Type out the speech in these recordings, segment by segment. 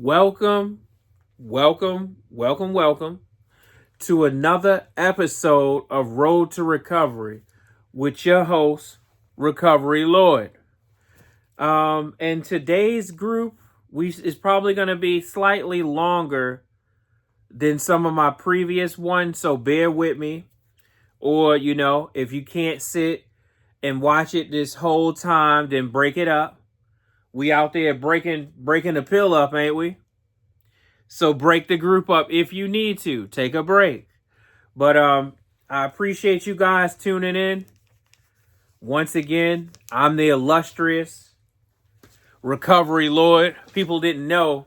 Welcome, welcome to another episode of Road to Recovery with your host, Recovery Lord. And today's group is probably going to be slightly longer than some of my previous ones, so bear with me. Or, if you can't sit and watch it this whole time, then break it up. We out there breaking the pill up, ain't we? So break the group up if you need to. Take a break. But I appreciate you guys tuning in. Once again, I'm the illustrious Recovery Lord. People didn't know.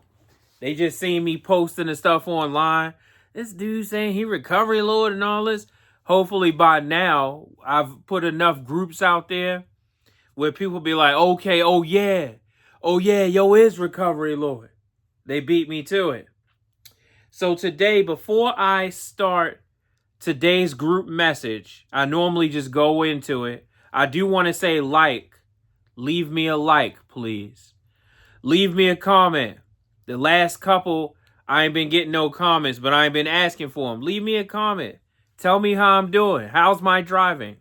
They just seen me posting the stuff online. This dude saying he Recovery Lord and all this. Hopefully by now, I've put enough groups out there where people be like, okay, oh yeah, yo is Recovery Lord. They beat me to it. So today, before I start today's group message, I normally just go into it. I do want to say leave me a like, please. Leave me a comment. The last couple, I ain't been getting no comments, but I ain't been asking for them. Leave me a comment. Tell me how I'm doing. How's my driving?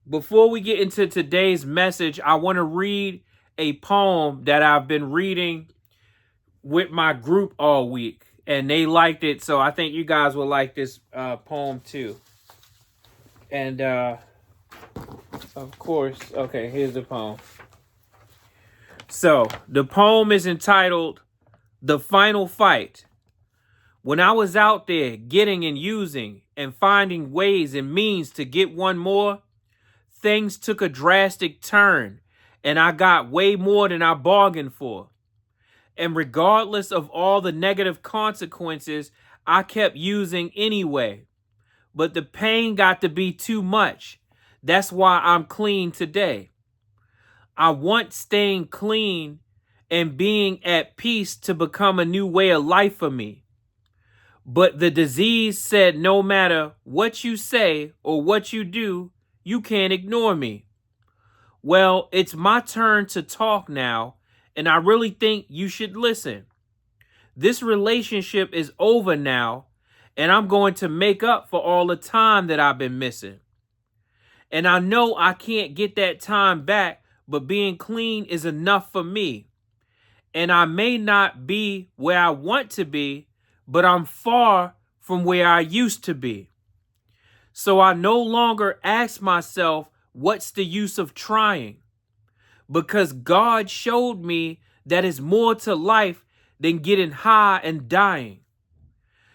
Before we get into today's message, I want to read a poem that I've been reading with my group all week, and they liked it, so I think you guys will like this poem too. And of course, okay, here's the poem. So the poem is entitled "The Final Fight." When I was out there getting and using and finding ways and means to get one more, things took a drastic turn, and I got way more than I bargained for. And regardless of all the negative consequences, I kept using anyway. But the pain got to be too much. That's why I'm clean today. I want staying clean and being at peace to become a new way of life for me. But the disease said no matter what you say or what you do, you can't ignore me. Well, it's my turn to talk now, and I really think you should listen. This relationship is over now, and I'm going to make up for all the time that I've been missing. And I know I can't get that time back, but being clean is enough for me. And I may not be where I want to be, but I'm far from where I used to be. So I no longer ask myself, what's the use of trying? Because God showed me that it's more to life than getting high and dying.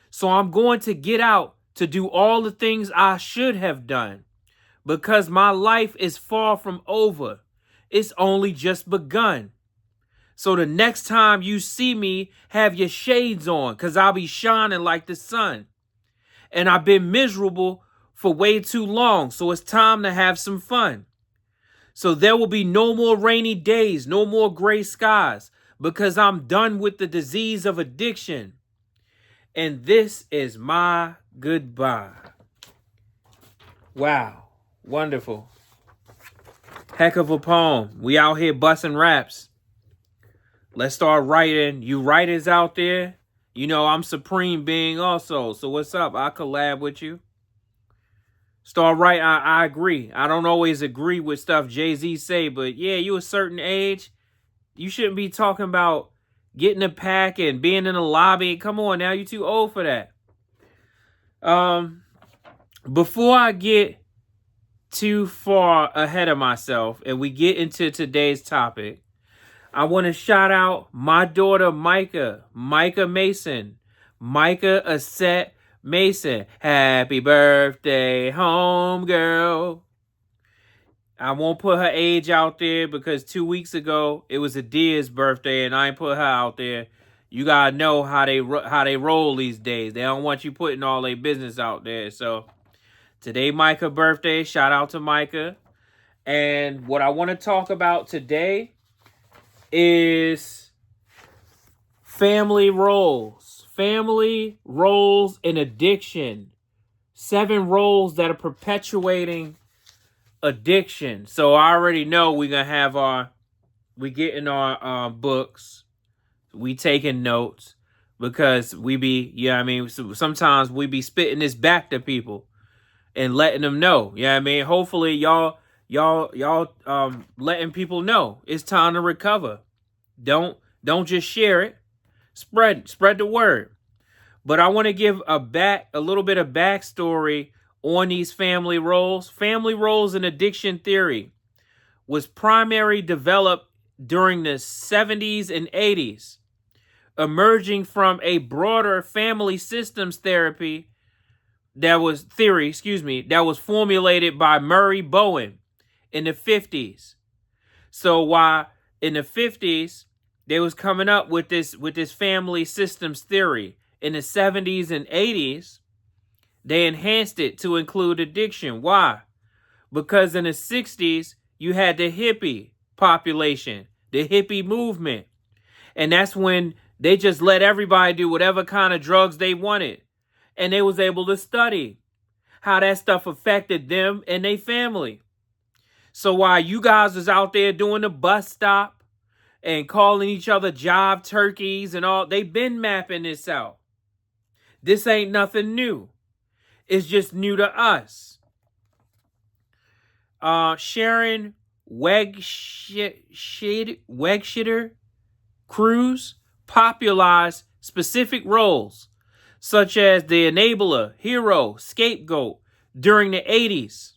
So I'm going to get out to do all the things I should have done, because my life is far from over. It's only just begun. So the next time you see me, have your shades on, because I'll be shining like the sun. And I've been miserable for way too long, so it's time to have some fun. So there will be no more rainy days, no more gray skies, because I'm done with the disease of addiction. And this is my goodbye. Wow, wonderful. Heck of a poem. We out here busting raps. Let's start writing. You writers out there, I'm Supreme Being also. So what's up? I'll collab with you. Start writing. I agree. I don't always agree with stuff Jay-Z say, but yeah, you a certain age, you shouldn't be talking about getting a pack and being in a lobby. Come on now, you too old for that. Before I get too far ahead of myself and we get into today's topic, I want to shout out my daughter, Micah Mason, Micah Asset Mason. Happy birthday, homegirl. I won't put her age out there because 2 weeks ago, it was Adia's birthday and I ain't put her out there. You got to know how they roll these days. They don't want you putting all their business out there. So today, Micah's birthday. Shout out to Micah. And what I want to talk about today is family roles in addiction. 7 roles that are perpetuating addiction. So I already know we're going to have our we get in our books, we taking notes, because we be, I mean, sometimes we be spitting this back to people and letting them know. I mean, hopefully y'all letting people know it's time to recover. Don't just share it. Spread the word. But I want to give a little bit of backstory on these family roles. Family roles in addiction theory was primarily developed during the 70s and 80s, emerging from a broader family systems therapy that was formulated by Murray Bowen in the 50s. So while in the 50s they was coming up with this family systems theory, in the 70s and 80s they enhanced it to include addiction. Why? Because in the 60s you had the hippie population, the hippie movement, and that's when they just let everybody do whatever kind of drugs they wanted. And they was able to study how that stuff affected them and their family. So while you guys was out there doing the bus stop and calling each other job turkeys and all, they been mapping this out. This ain't nothing new. It's just new to us. Sharon Wegscheider Cruse popularized specific roles such as the enabler, hero, scapegoat during the 80s.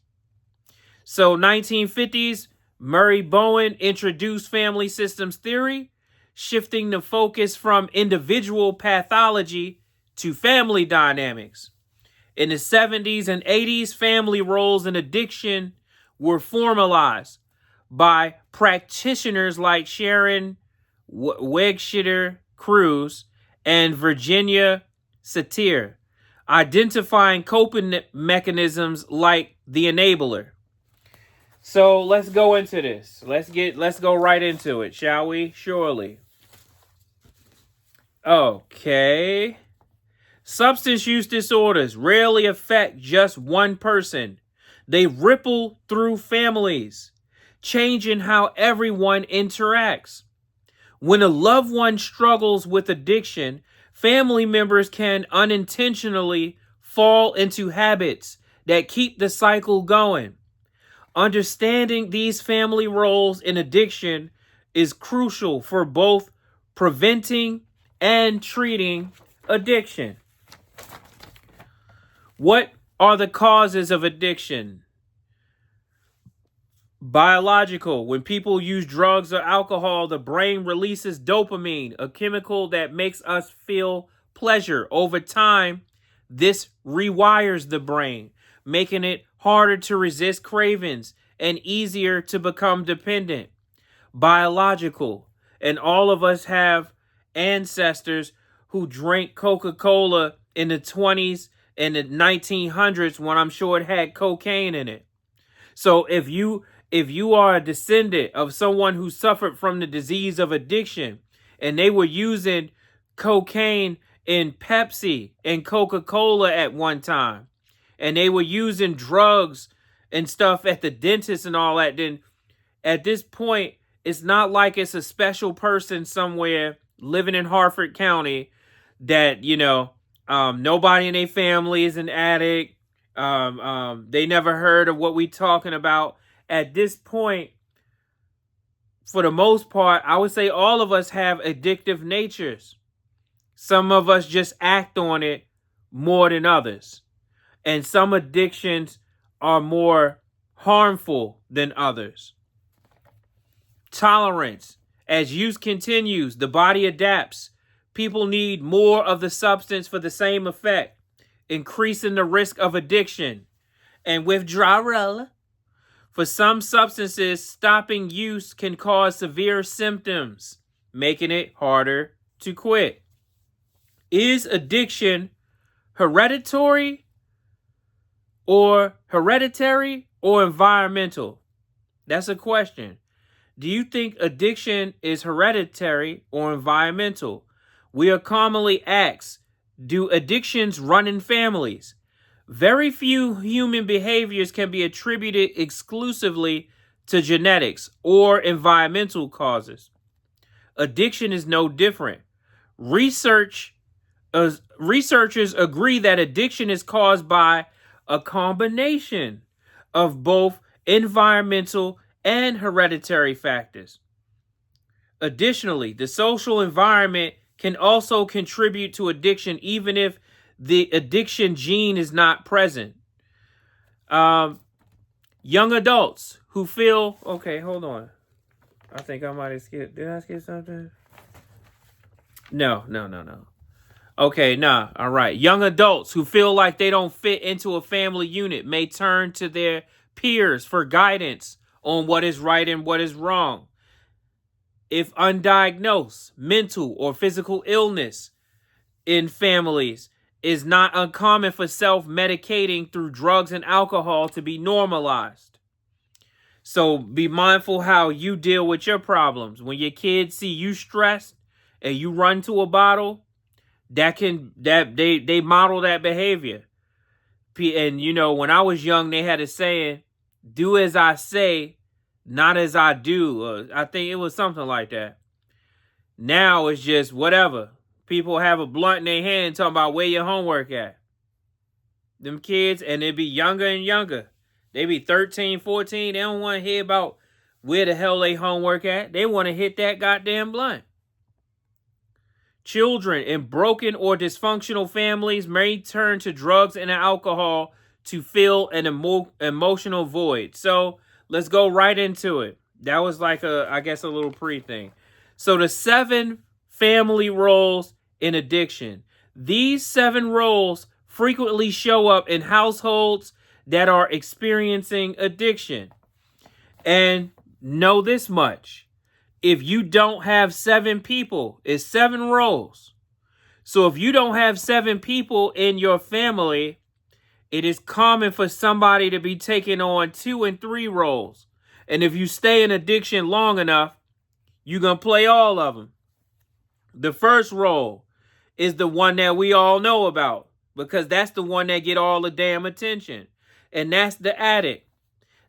So 1950s, Murray Bowen introduced family systems theory, shifting the focus from individual pathology to family dynamics. In the 70s and 80s, family roles in addiction were formalized by practitioners like Sharon Wegscheider Cruse and Virginia Satir, identifying coping mechanisms like the enabler. So let's go into this. Let's go right into it, shall we? Surely. Okay. Substance use disorders rarely affect just one person. They ripple through families, changing how everyone interacts. When a loved one struggles with addiction, family members can unintentionally fall into habits that keep the cycle going. Understanding these family roles in addiction is crucial for both preventing and treating addiction. What are the causes of addiction? Biological. When people use drugs or alcohol, the brain releases dopamine, a chemical that makes us feel pleasure. Over time, this rewires the brain, making it harder to resist cravings and easier to become dependent. Biological. And all of us have ancestors who drank Coca-Cola in the 20s and the 1900s when I'm sure it had cocaine in it. So if you are a descendant of someone who suffered from the disease of addiction and they were using cocaine in Pepsi and Coca-Cola at one time, and they were using drugs and stuff at the dentist and all that, then at this point, it's not like it's a special person somewhere living in Harford County that, nobody in their family is an addict. They never heard of what we talking about. At this point, for the most part, I would say all of us have addictive natures. Some of us just act on it more than others. And some addictions are more harmful than others. Tolerance. As use continues, the body adapts. People need more of the substance for the same effect, increasing the risk of addiction and withdrawal. For some substances, stopping use can cause severe symptoms, making it harder to quit. Is addiction hereditary or environmental? That's a question. Do you think addiction is hereditary or environmental? We are commonly asked, do addictions run in families? Very few human behaviors can be attributed exclusively to genetics or environmental causes. Addiction is no different. Researchers agree that addiction is caused by a combination of both environmental and hereditary factors. Additionally, the social environment can also contribute to addiction even if the addiction gene is not present. Young adults who feel... Okay, hold on. I think I might have skipped. Did I skip something? No. Okay, nah. All right. Young adults who feel like they don't fit into a family unit may turn to their peers for guidance on what is right and what is wrong. If undiagnosed, mental or physical illness in families is not uncommon for self-medicating through drugs and alcohol to be normalized. So be mindful how you deal with your problems. When your kids see you stressed and you run to a bottle, they model that behavior. And you know, when I was young, they had a saying, "Do as I say, not as I do." I think it was something like that. Now it's just whatever. People have a blunt in their hand talking about where your homework at. Them kids, and they be younger and younger. They be 13, 14. They don't want to hear about where the hell they homework at. They want to hit that goddamn blunt. Children in broken or dysfunctional families may turn to drugs and alcohol to fill an emotional void. So let's go right into it. That was like I guess a little pre-thing. So the 7 family roles in addiction. These 7 roles frequently show up in households that are experiencing addiction. And know this much. If you don't have 7 people, it's 7 roles. So if you don't have 7 people in your family, it is common for somebody to be taking on 2 and 3 roles. And if you stay in addiction long enough, you're going to play all of them. The first role is the one that we all know about, because that's the one that get all the damn attention. And that's the addict.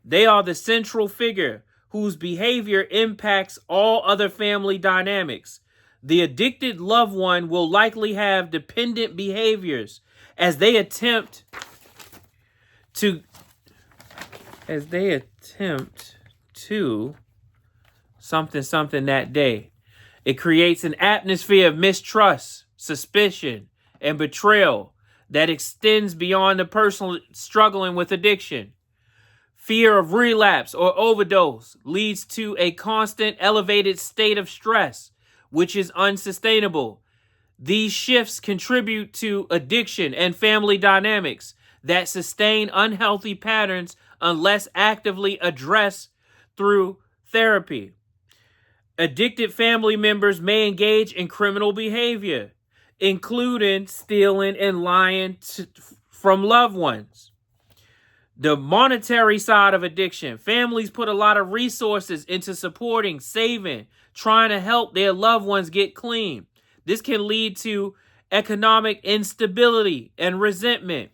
They are the central figure whose behavior impacts all other family dynamics. The addicted loved one will likely have dependent behaviors as they attempt to something that day. It creates an atmosphere of mistrust, suspicion, and betrayal that extends beyond the person struggling with addiction. Fear of relapse or overdose leads to a constant elevated state of stress, which is unsustainable. These shifts contribute to addiction and family dynamics that sustain unhealthy patterns unless actively addressed through therapy. Addicted family members may engage in criminal behavior, including stealing and lying from loved ones. The monetary side of addiction. Families put a lot of resources into supporting, saving, trying to help their loved ones get clean. This can lead to economic instability and resentment.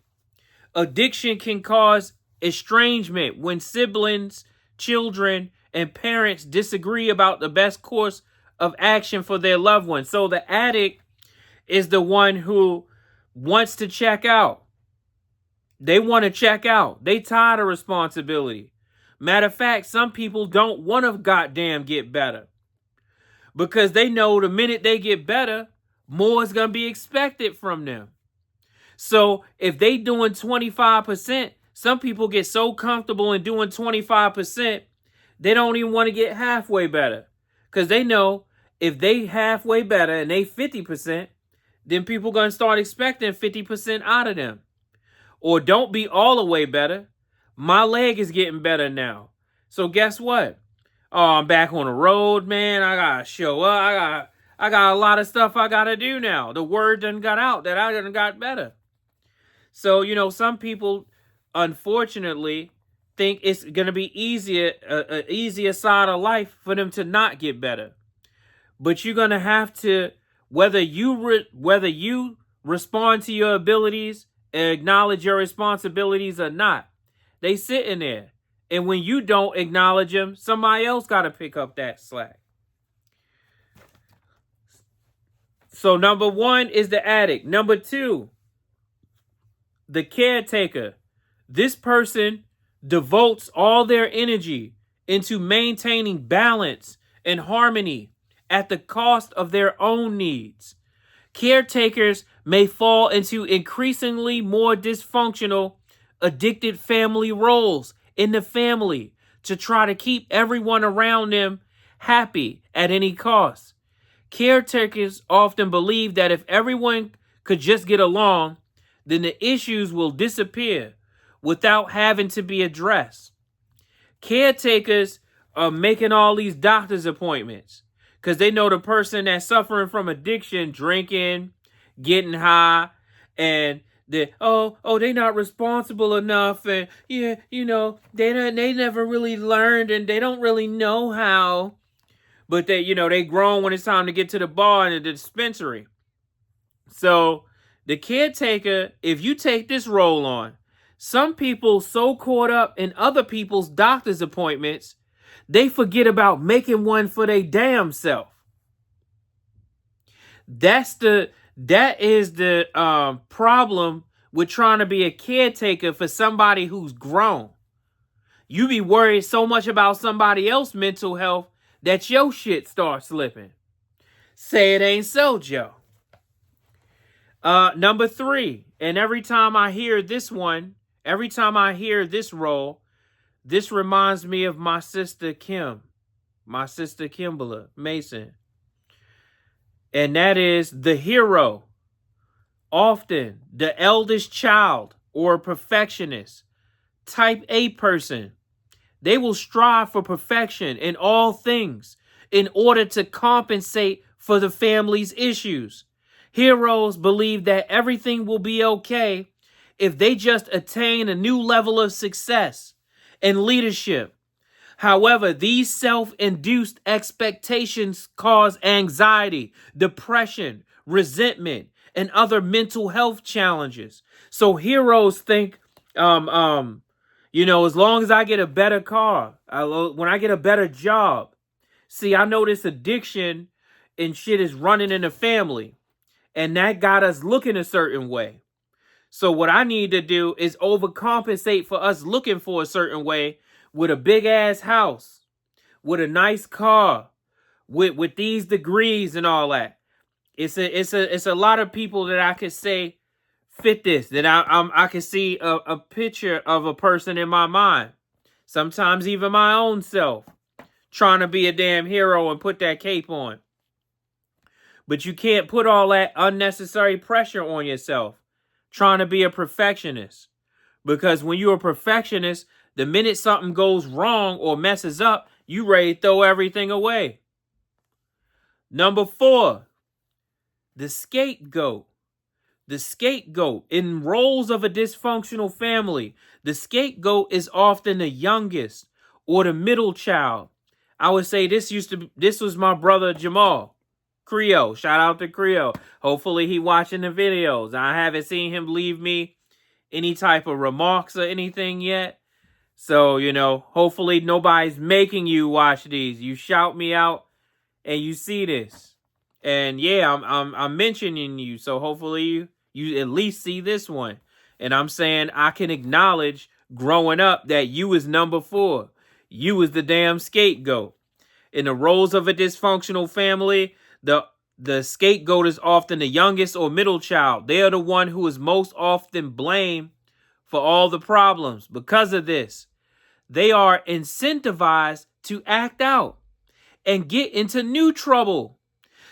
Addiction can cause estrangement when siblings, children, and parents disagree about the best course of action for their loved ones. So the addict is the one who wants to check out. They want to check out. They tired of responsibility. Matter of fact, some people don't want to goddamn get better, because they know the minute they get better, more is going to be expected from them. So if they doing 25%, some people get so comfortable in doing 25%, they don't even want to get halfway better, because they know if they halfway better and they 50%, then people going to start expecting 50% out of them. Or don't be all the way better. My leg is getting better now. So guess what? Oh, I'm back on the road, man. I got to show up. I got a lot of stuff I got to do now. The word done got out that I done got better. So, you know, some people, unfortunately, think it's going to be an easier side of life for them to not get better. But you're going to have to, whether you respond to your abilities and acknowledge your responsibilities or not, they sitting there. And when you don't acknowledge them, somebody else got to pick up that slack. So number one is the addict. Number two, the caretaker. This person devotes all their energy into maintaining balance and harmony at the cost of their own needs. Caretakers may fall into increasingly more dysfunctional, addicted family roles in the family to try to keep everyone around them happy at any cost. Caretakers often believe that if everyone could just get along, then the issues will disappear without having to be addressed. Caretakers are making all these doctor's appointments because they know the person that's suffering from addiction, drinking, getting high, and they not responsible enough, and they never really learned, and they don't really know how. But they grown when it's time to get to the bar and the dispensary. So the caretaker, if you take this role on, some people so caught up in other people's doctor's appointments, they forget about making one for their damn self. That is the problem with trying to be a caretaker for somebody who's grown. You be worried so much about somebody else's mental health that your shit starts slipping. Say it ain't so, Joe. Number three, and every time I hear this role, this reminds me of my sister Kimberly Mason. And that is the hero. Often the eldest child or a perfectionist, type A person. They will strive for perfection in all things in order to compensate for the family's issues. Heroes believe that everything will be okay if they just attain a new level of success and leadership. However, these self-induced expectations cause anxiety, depression, resentment, and other mental health challenges. So heroes think, as long as I get a better car, when I get a better job. See, I know this addiction and shit is running in the family, and that got us looking a certain way. So what I need to do is overcompensate for us looking for a certain way with a big ass house, with a nice car, with these degrees and all that. It's a lot of people that I could say fit this, that I can see a picture of a person in my mind. Sometimes even my own self trying to be a damn hero and put that cape on. But you can't put all that unnecessary pressure on yourself trying to be a perfectionist. Because when you're a perfectionist, the minute something goes wrong or messes up, you ready to throw everything away. Number 4, the scapegoat. The scapegoat. In roles of a dysfunctional family, the scapegoat is often the youngest or the middle child. I would say this was my brother Jamal. Creole. Shout out to Creole. Hopefully he watching the videos. I haven't seen him leave me any type of remarks or anything yet. So, hopefully nobody's making you watch these. You shout me out and you see this. And yeah, I'm mentioning you. So hopefully you at least see this one. And I'm saying I can acknowledge growing up that you was number 4. You was the damn scapegoat. In the roles of a dysfunctional family, the scapegoat is often the youngest or middle child. They are the one who is most often blamed for all the problems. Because of this, they are incentivized to act out and get into new trouble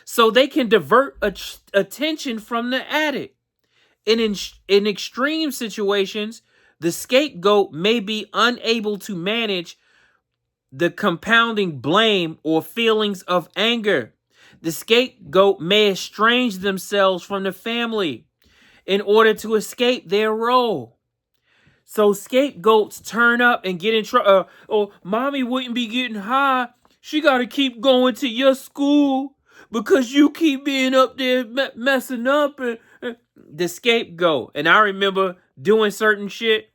so they can divert attention from the addict. In extreme situations, the scapegoat may be unable to manage the compounding blame or feelings of anger. The scapegoat may estrange themselves from the family in order to escape their role. So scapegoats turn up and get in trouble. Mommy wouldn't be getting high. She got to keep going to your school because you keep being up there messing up. The scapegoat. And I remember doing certain shit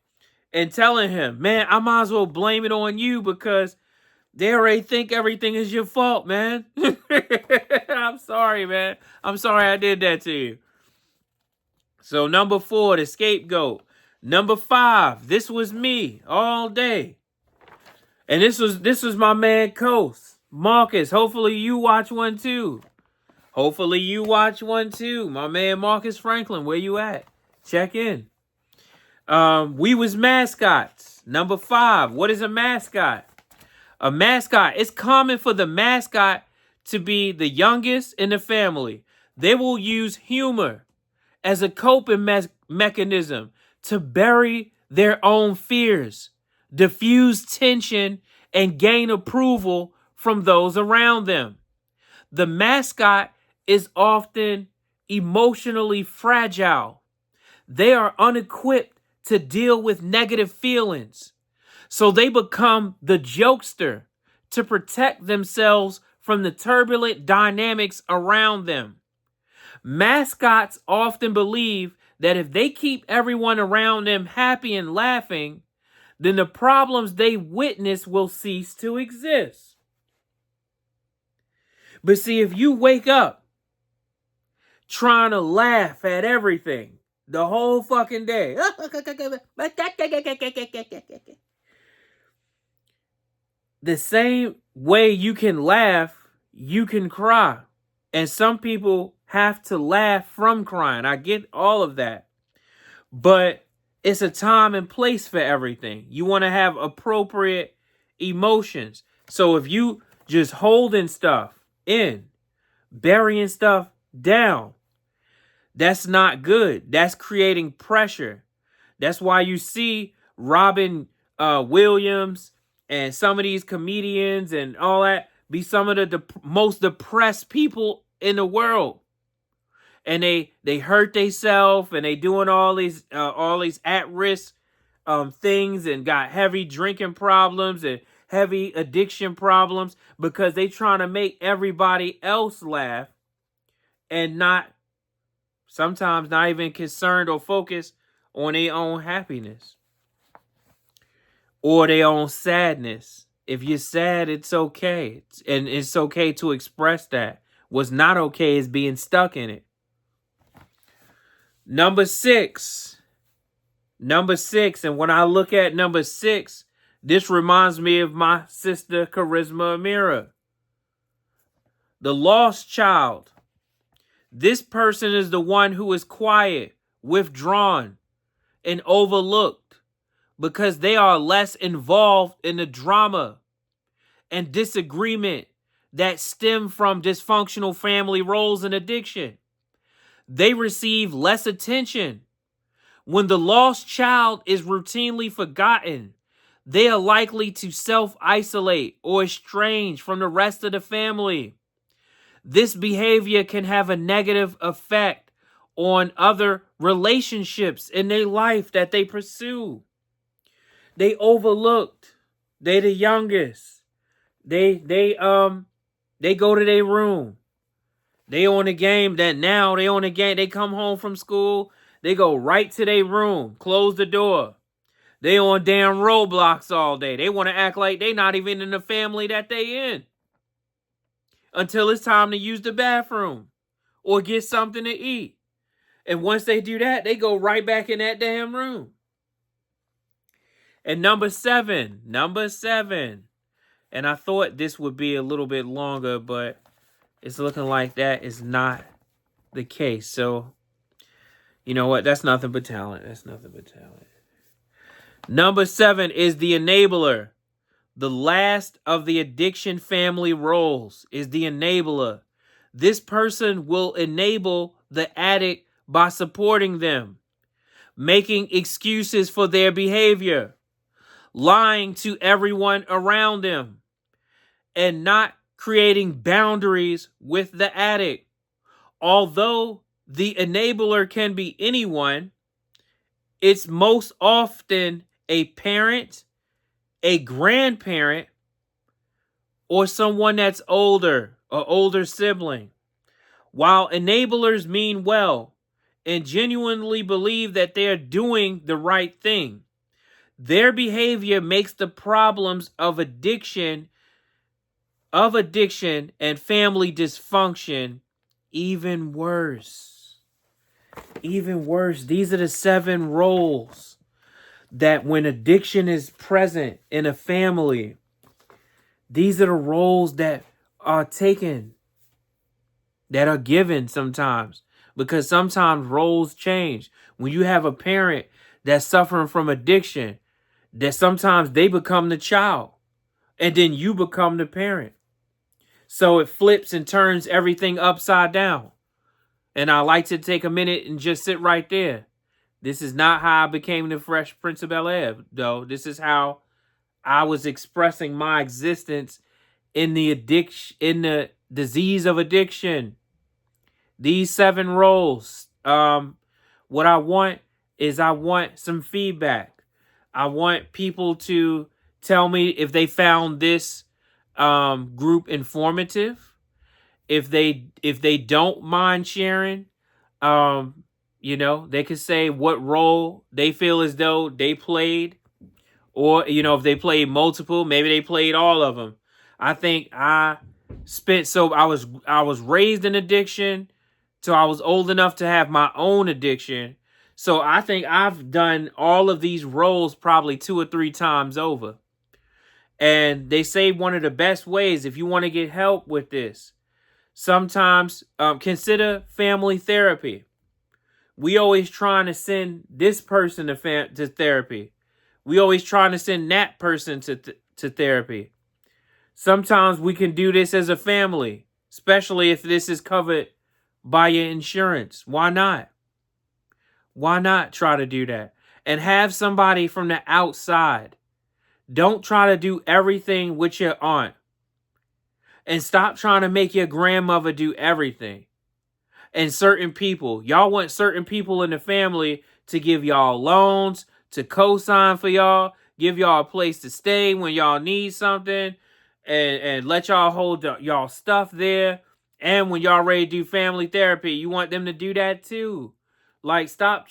and telling him, man, I might as well blame it on you because they already think everything is your fault, man. I'm sorry, man. I'm sorry I did that to you. So number 4, the scapegoat. Number 5, this was me all day. And this was my man Coast. Marcus, hopefully you watch one too. Hopefully you watch one too. My man Marcus Franklin, where you at? Check in. We was mascots. Number 5, what is a mascot? A mascot, it's common for the mascot to be the youngest in the family. They will use humor as a coping mechanism to bury their own fears, diffuse tension, and gain approval from those around them. The mascot is often emotionally fragile. They are unequipped to deal with negative feelings. So they become the jokester to protect themselves from the turbulent dynamics around them. Mascots often believe that if they keep everyone around them happy and laughing, then the problems they witness will cease to exist. But see, if you wake up trying to laugh at everything the whole fucking day, the same way you can laugh, you can cry. And some people have to laugh from crying. I get all of that. But it's a time and place for everything. You want to have appropriate emotions. So if you just holding stuff in, burying stuff down, that's not good. That's creating pressure. That's why you see Robin Williams and some of these comedians and all that be some of the most depressed people in the world. And they hurt themselves and they doing all these at-risk things and got heavy drinking problems and heavy addiction problems because they trying to make everybody else laugh and sometimes not even concerned or focused on their own happiness or their own sadness. If you're sad, it's okay. And it's okay to express that. What's not okay is being stuck in it. Number 6. And when I look at number 6, this reminds me of my sister Charisma Amira. The lost child. This person is the one who is quiet, withdrawn, and overlooked because they are less involved in the drama and disagreement that stem from dysfunctional family roles and addiction. They receive less attention. When the lost child is routinely forgotten, they are likely to self-isolate or estrange from the rest of the family. This behavior can have a negative effect on other relationships in their life that they pursue. They overlooked. They the youngest. They go to their room. They on the game They come home from school. They go right to their room. Close the door. They on damn Roblox all day. They want to act like they not even in the family that they in. Until it's time to use the bathroom. Or get something to eat. And once they do that, they go right back in that damn room. And number 7. And I thought this would be a little bit longer, but it's looking like that is not the case. So, you know what? That's nothing but talent. Number 7 is the enabler. The last of the addiction family roles is the enabler. This person will enable the addict by supporting them, making excuses for their behavior, lying to everyone around them, and not creating boundaries with the addict. Although the enabler can be anyone, it's most often a parent, a grandparent, or someone that's older, or older sibling. While enablers mean well and genuinely believe that they're doing the right thing, Their behavior makes the problems of addiction and family dysfunction even worse. Even worse. These are the 7 roles that when addiction is present in a family, these are the roles that are taken, that are given sometimes, because sometimes roles change. When you have a parent that's suffering from addiction, that sometimes they become the child and then you become the parent. So it flips and turns everything upside down. And I like to take a minute and just sit right there. This is not how I became the Fresh Prince of Bel-Air, though. This is how I was expressing my existence in the disease of addiction. These 7 roles. What I want is I want some feedback. I want people to tell me if they found this group informative. If they don't mind sharing, they could say what role they feel as though they played, or if they played multiple, maybe they played all of them. I think I was raised in addiction, so I was old enough to have my own addiction. So I think I've done all of these roles probably 2 or 3 times over. And they say one of the best ways, if you want to get help with this, sometimes consider family therapy. We always trying to send this person to therapy. We always trying to send that person to therapy. Sometimes we can do this as a family, especially if this is covered by your insurance. Why not? Why not try to do that? And have somebody from the outside. Don't try to do everything with your aunt. And stop trying to make your grandmother do everything. And certain people. Y'all want certain people in the family to give y'all loans, to co-sign for y'all, give y'all a place to stay when y'all need something, and let y'all hold y'all stuff there. And when y'all ready to do family therapy, you want them to do that too. Like, stop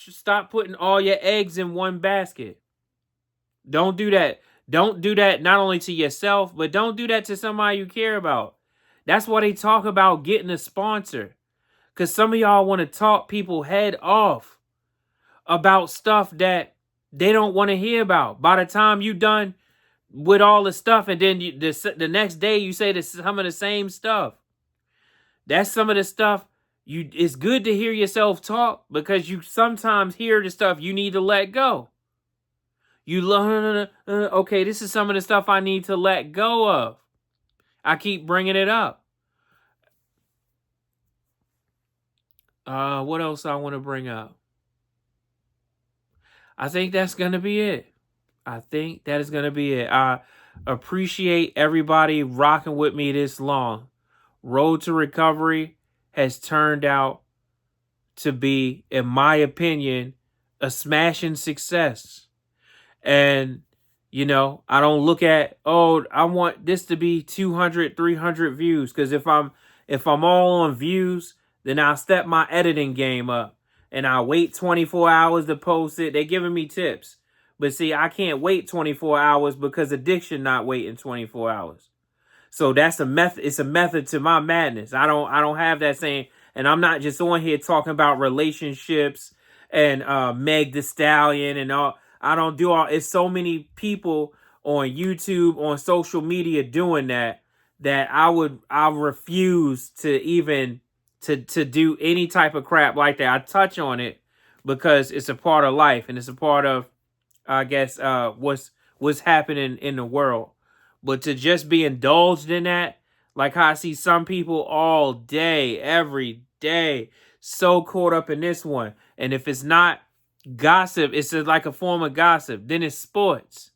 putting all your eggs in one basket. Don't do that. Don't do that not only to yourself, but don't do that to somebody you care about. That's why they talk about getting a sponsor. Because some of y'all want to talk people head off about stuff that they don't want to hear about. By the time you done with all the stuff, and then the next day you say some of the same stuff. That's some of the stuff. It's good to hear yourself talk, because you sometimes hear the stuff you need to let go. Okay, this is some of the stuff I need to let go of. I keep bringing it up. What else I want to bring up? I think that's going to be it. I think that is going to be it. I appreciate everybody rocking with me this long. Road to Recovery has turned out to be, in my opinion, a smashing success. And, I don't look at, I want this to be 200, 300 views. Because if I'm all on views, then I'll step my editing game up. And I'll wait 24 hours to post it. They're giving me tips. But see, I can't wait 24 hours because addiction not waiting 24 hours. So that's a method. It's a method to my madness. I don't have that saying. And I'm not just on here talking about relationships and Meg Thee Stallion and all. I don't do all. It's so many people on YouTube, on social media doing that I refuse to even to do any type of crap like that. I touch on it because it's a part of life and it's a part of, I guess, what's happening in the world. But to just be indulged in that, like how I see some people all day, every day, so caught up in this one. And if it's not gossip, it's like a form of gossip. Then it's sports.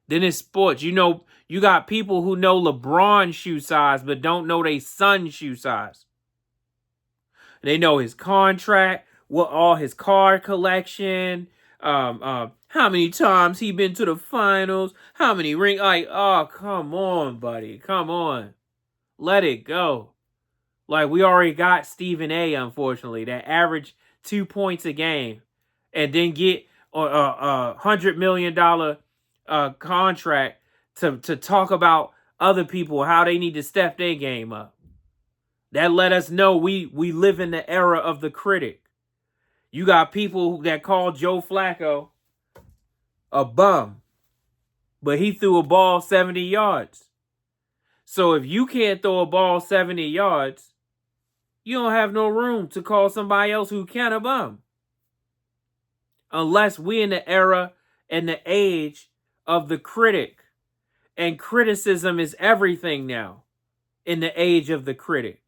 You got people who know LeBron's shoe size, but don't know their son's shoe size. They know his contract, what all his card collection, how many times he been to the finals, how many rings. Like, oh, come on, buddy. Come on. Let it go. Like, we already got Stephen A, unfortunately, that average 2 points a game and then get a $100 million contract to talk about other people, how they need to step their game up. That let us know we live in the era of the critic. You got people that call Joe Flacco a bum, but he threw a ball 70 yards. So if you can't throw a ball 70 yards, you don't have no room to call somebody else who can a bum. Unless we in the era and the age of the critic. And criticism is everything now in the age of the critic.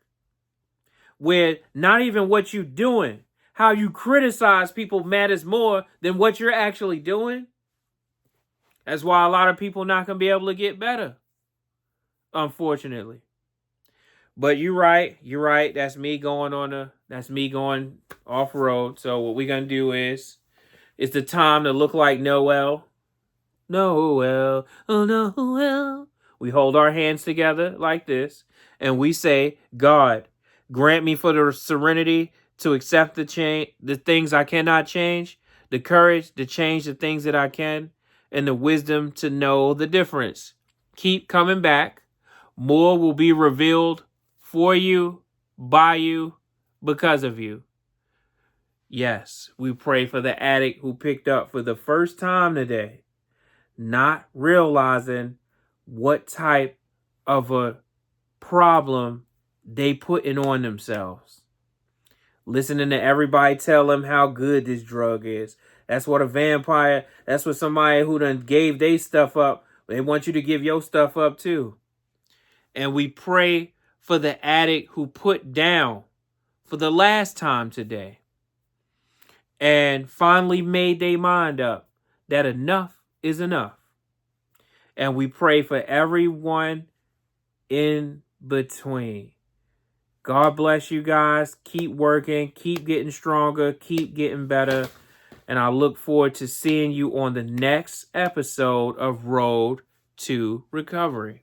Where not even what you're doing, how you criticize people matters more than what you're actually doing. That's why a lot of people not going to be able to get better. Unfortunately. But you're right. That's me going off road. So what we're going to do is, it's the time to look like Noel. Noel, oh Noel. We hold our hands together like this, and we say, God, grant me for the serenity to accept the things I cannot change, the courage to change the things that I can, and the wisdom to know the difference. Keep coming back. More will be revealed for you, by you, because of you. Yes, we pray for the addict who picked up for the first time today, not realizing what type of a problem they putting on themselves. Listening to everybody tell them how good this drug is. That's what a vampire, that's what somebody who done gave their stuff up, they want you to give your stuff up too. And we pray for the addict who put down for the last time today and finally made their mind up that enough is enough. And we pray for everyone in between. God bless you guys. Keep working. Keep getting stronger. Keep getting better. And I look forward to seeing you on the next episode of Road to Recovery.